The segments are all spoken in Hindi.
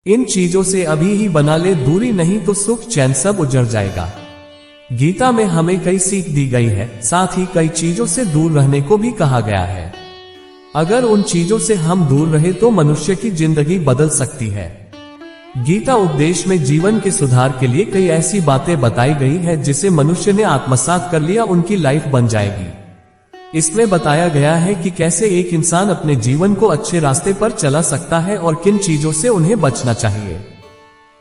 इन चीजों से अभी ही बना ले दूरी, नहीं तो सुख चैन सब उजड़ जाएगा। गीता में हमें कई सीख दी गई है, साथ ही कई चीजों से दूर रहने को भी कहा गया है। अगर उन चीजों से हम दूर रहे तो मनुष्य की जिंदगी बदल सकती है। गीता उपदेश में जीवन के सुधार के लिए कई ऐसी बातें बताई गई है जिसे मनुष्य ने आत्मसात कर लिया उनकी लाइफ बन जाएगी। इसमें बताया गया है कि कैसे एक इंसान अपने जीवन को अच्छे रास्ते पर चला सकता है और किन चीजों से उन्हें बचना चाहिए।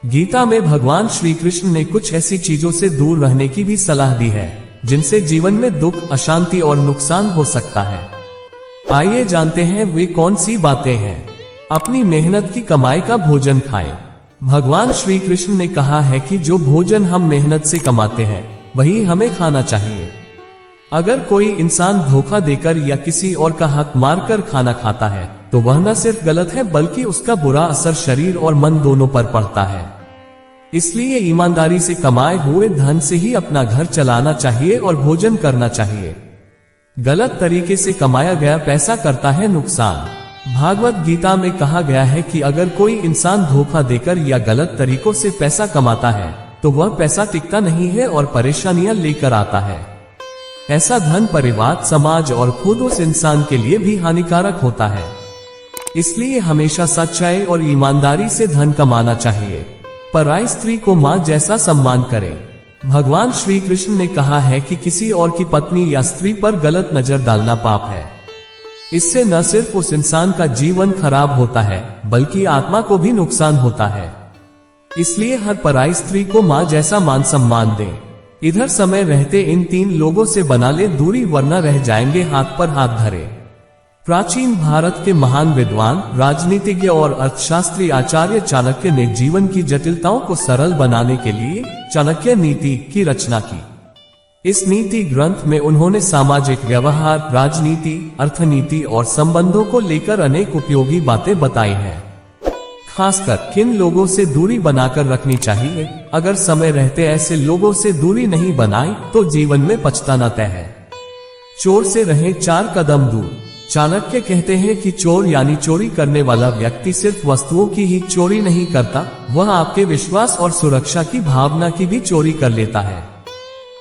गीता में भगवान श्री कृष्ण ने कुछ ऐसी चीजों से दूर रहने की भी सलाह दी है जिनसे जीवन में दुख, अशांति और नुकसान हो सकता है। आइए जानते हैं वे कौन सी बातें हैं। अपनी मेहनत की कमाई का भोजन खाएं। भगवान श्री कृष्ण ने कहा है कि जो भोजन हम मेहनत से कमाते हैं वही हमें खाना चाहिए। अगर कोई इंसान धोखा देकर या किसी और का हक मारकर खाना खाता है तो वह न सिर्फ गलत है बल्कि उसका बुरा असर शरीर और मन दोनों पर पड़ता है। इसलिए ईमानदारी से कमाए हुए धन से ही अपना घर चलाना चाहिए और भोजन करना चाहिए। गलत तरीके से कमाया गया पैसा करता है नुकसान। भागवत गीता में कहा गया है कि अगर कोई इंसान धोखा देकर या गलत तरीकों से पैसा कमाता है तो वह पैसा टिकता नहीं है और परेशानियां लेकर आता है। ऐसा धन परिवार, समाज और खुद उस इंसान के लिए भी हानिकारक होता है। इसलिए हमेशा सच्चाई और ईमानदारी से धन कमाना चाहिए। पराई स्त्री को मां जैसा सम्मान करें। भगवान श्री कृष्ण ने कहा है कि किसी और की पत्नी या स्त्री पर गलत नजर डालना पाप है। इससे न सिर्फ उस इंसान का जीवन खराब होता है बल्कि आत्मा को भी नुकसान होता है। इसलिए हर पराई स्त्री को मां जैसा मान सम्मान दें। इधर समय रहते इन तीन लोगों से बना ले दूरी, वरना रह जाएंगे हाथ पर हाथ धरे। प्राचीन भारत के महान विद्वान, राजनीतिज्ञ और अर्थशास्त्री आचार्य चाणक्य ने जीवन की जटिलताओं को सरल बनाने के लिए चाणक्य नीति की रचना की। इस नीति ग्रंथ में उन्होंने सामाजिक व्यवहार, राजनीति, अर्थनीति और संबंधों को लेकर अनेक उपयोगी बातें बताई हैं। खासकर किन लोगों से दूरी बनाकर रखनी चाहिए। अगर समय रहते ऐसे लोगों से दूरी नहीं बनाई तो जीवन में पछताना तय है। चोर से रहें 4 कदम दूर। चाणक्य कहते हैं कि चोर यानी चोरी करने वाला व्यक्ति सिर्फ वस्तुओं की ही चोरी नहीं करता, वह आपके विश्वास और सुरक्षा की भावना की भी चोरी कर लेता है।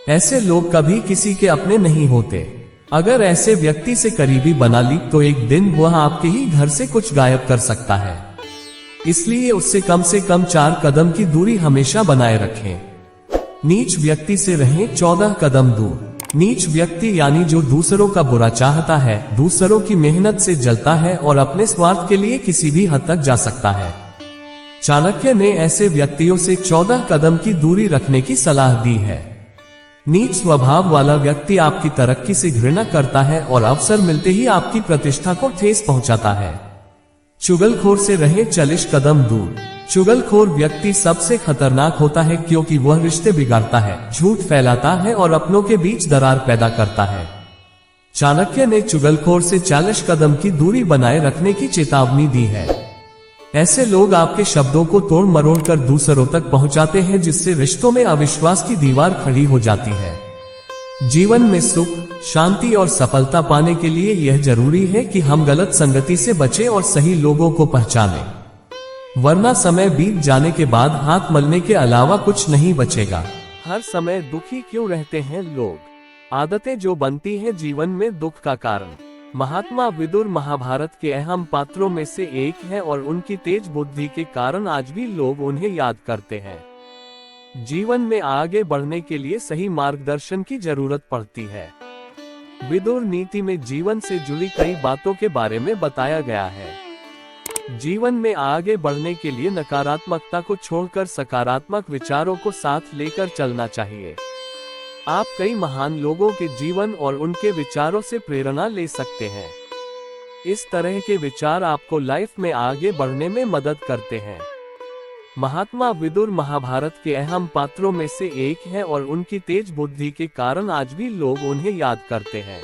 ऐसे लोग कभी किसी के अपने नहीं होते। अगर ऐसे व्यक्ति से करीबी बना ली तो एक दिन वह आपके ही घर से कुछ गायब कर सकता है। इसलिए उससे कम 4 कदम की दूरी हमेशा बनाए रखें। नीच व्यक्ति से रहें 14 कदम दूर। नीच व्यक्ति यानी जो दूसरों का बुरा चाहता है, दूसरों की मेहनत से जलता है और अपने स्वार्थ के लिए किसी भी हद तक जा सकता है। चाणक्य ने ऐसे व्यक्तियों से 14 कदम की दूरी रखने की सलाह दी है। नीच स्वभाव वाला व्यक्ति आपकी तरक्की से घृणा करता है और अवसर मिलते ही आपकी प्रतिष्ठा को ठेस पहुंचाता है। चुगलखोर से रहे 40 कदम दूर। चुगलखोर व्यक्ति सबसे खतरनाक होता है क्योंकि वह रिश्ते बिगाड़ता है, झूठ फैलाता है और अपनों के बीच दरार पैदा करता है। चाणक्य ने चुगलखोर से 40 कदम की दूरी बनाए रखने की चेतावनी दी है। ऐसे लोग आपके शब्दों को तोड़ मरोड़ कर दूसरों तक पहुंचाते हैं, जिससे रिश्तों में अविश्वास की दीवार खड़ी हो जाती है। जीवन में सुख, शांति और सफलता पाने के लिए यह जरूरी है कि हम गलत संगति से बचें और सही लोगों को पहचानें, वरना समय बीत जाने के बाद हाथ मलने के अलावा कुछ नहीं बचेगा। हर समय दुखी क्यों रहते हैं लोग? आदतें जो बनती हैं जीवन में दुख का कारण। महात्मा विदुर महाभारत के अहम पात्रों में से एक है और उनकी तेज बुद्धि के कारण आज भी लोग उन्हें याद करते हैं। जीवन में आगे बढ़ने के लिए सही मार्गदर्शन की जरूरत पड़ती है। विदुर नीति में जीवन से जुड़ी कई बातों के बारे में बताया गया है। जीवन में आगे बढ़ने के लिए नकारात्मकता को छोड़कर सकारात्मक विचारों को साथ लेकर चलना चाहिए। आप कई महान लोगों के जीवन और उनके विचारों से प्रेरणा ले सकते हैं। इस तरह के विचार आपको लाइफ में आगे बढ़ने में मदद करते हैं। महात्मा विदुर महाभारत के अहम पात्रों में से एक है और उनकी तेज बुद्धि के कारण आज भी लोग उन्हें याद करते हैं।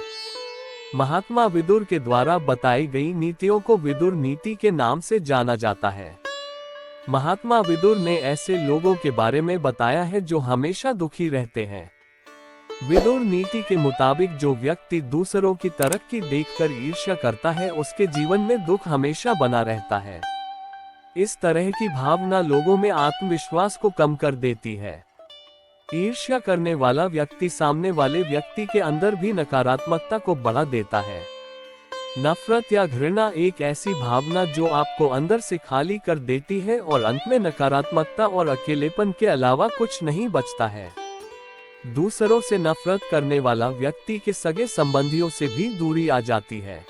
महात्मा विदुर के द्वारा बताई गई नीतियों को विदुर नीति के नाम से जाना जाता है। महात्मा विदुर ने ऐसे लोगों के बारे में बताया है जो हमेशा दुखी रहते हैं। विदुर नीति के मुताबिक जो व्यक्ति दूसरों की तरक्की देखकर ईर्ष्या करता है उसके जीवन में दुख हमेशा बना रहता है। इस तरह की भावना लोगों में आत्मविश्वास को कम कर देती है। ईर्ष्या करने वाला व्यक्ति सामने वाले व्यक्ति के अंदर भी नकारात्मकता को बढ़ा देता है। नफरत या घृणा एक ऐसी भावना जो आपको अंदर से खाली कर देती है और अंत में नकारात्मकता और अकेलेपन के अलावा कुछ नहीं बचता है। दूसरों से नफरत करने वाला व्यक्ति के सगे संबंधियों से भी दूरी आ जाती है।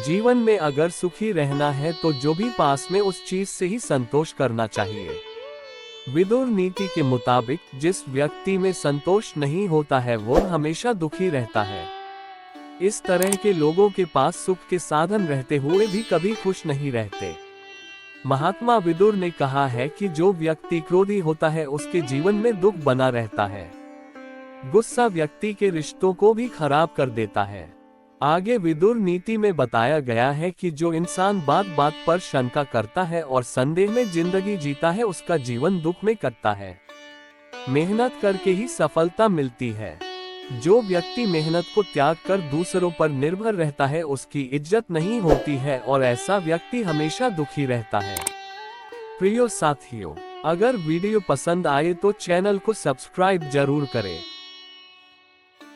जीवन में अगर सुखी रहना है तो जो भी पास में उस चीज से ही संतोष करना चाहिए। विदुर नीति के मुताबिक जिस व्यक्ति में संतोष नहीं होता है वो हमेशा दुखी रहता है। इस तरह के लोगों के पास सुख के साधन रहते हुए भी कभी खुश नहीं रहते। महात्मा विदुर ने कहा है कि जो व्यक्ति क्रोधी होता है उसके जीवन में दुख बना रहता है। गुस्सा व्यक्ति के रिश्तों को भी खराब कर देता है। आगे विदुर नीति में बताया गया है कि जो इंसान बात बात पर शंका करता है और संदेह में जिंदगी जीता है उसका जीवन दुख में कटता है। मेहनत करके ही सफलता मिलती है। जो व्यक्ति मेहनत को त्याग कर दूसरों पर निर्भर रहता है उसकी इज्जत नहीं होती है और ऐसा व्यक्ति हमेशा दुखी रहता है। प्रिय साथियों, अगर वीडियो पसंद आए तो चैनल को सब्सक्राइब जरूर करें।